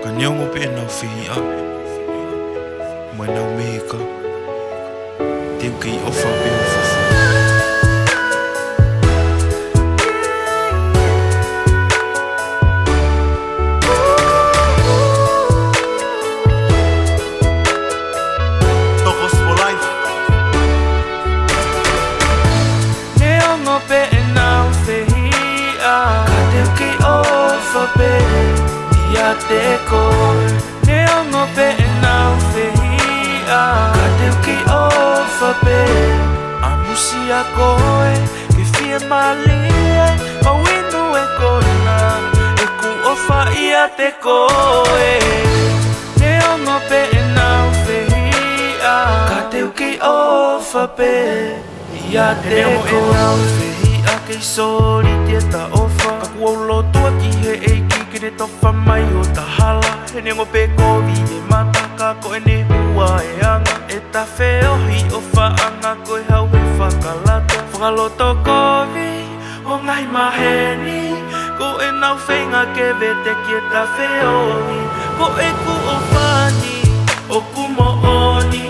Kanyongo pe na fia Mwana umeka Teu ki ofa pe ofa Tokos for life Neongo pe na fia Teu ki ofa pe Ia te koe Neongo pe na fia Teu ki ofa pe Amusi a koe Ke fia malie Mawinu e kona E ku ofa ia te koe Neongo pe na fia Teu ki ofa pe Ia te koe Fia kei sori te ta ofa Kaku au lo tua ki he eiki Kere tofa mai o ta hala He nengo pe kovi e mata Kako e ne hua e anga E ta whiohi o whaanga Koe hau he whakalata Whakaloto kovi o ngai maheni Ko e nau whenga ke vete ki e ta whiohi Ko e ku o whani o ku mooni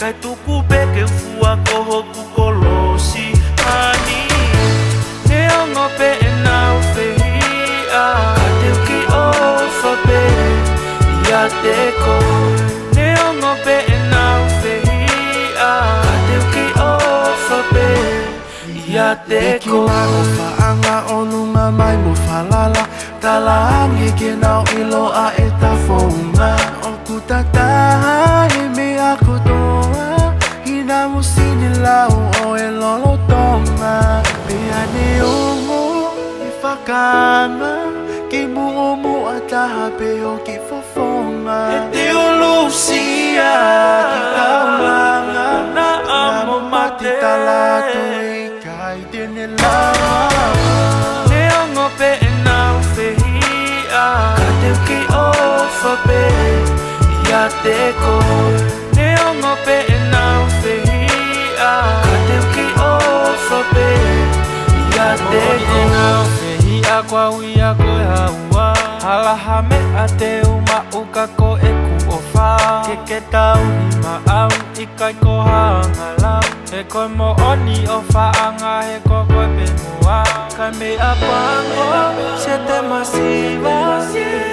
Kai tuku peke fua ko hoku kolosi Hani Neongo pe e nau whihia Teu ki ofa pe Ia te koe Neongo pe e nau whihia Teu ki ofa pe Ia te koe Maro whaanga o nunga mai mo whalala Tala ange ke nau ilo a e ta whaunga O ku tataha he mea kutoa Hina mo sini lau o e lolo tonga Pea ne ongo i whakanga Ki mu a taha pe o ki fofonga E te ulusia ki kaulanga Na amo mate Talatu i kai tene lawa Neongo pe e nau whihia Teu ki ofa pe Ia te koe Neongo pe e nau whihia Teu ki ofa pe Ia te koe Ia kwa uia koe haua Halaha me a te uma uka ko e ku o wha Ke tau ni ma au i kai ko hanga lau He koe mo oni o whaanga he ko koe pe mua Kai me a pango se te masiva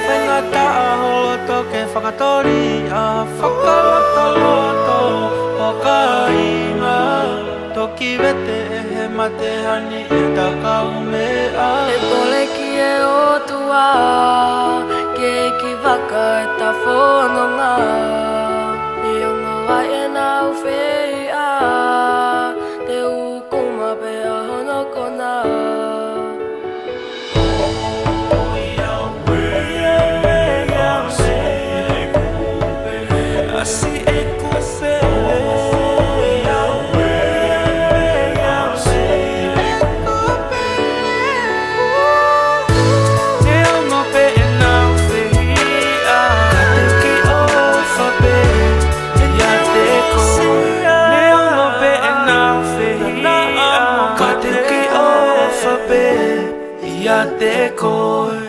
Whenga ta a holoto ke whakatori a whakaloto loto o ka inga Toki vete e he mate hani e takau mea E tole ki e o tua Ke ki waka e ta whanonga E ongo ai e nau whia Te ukuma pe a hono kona Asi e kupe Neongo pe e nau whihia Teu ki ofa pe Ia te koe Neongo pe e nau whihia Teu ki ofa pe Ia te koe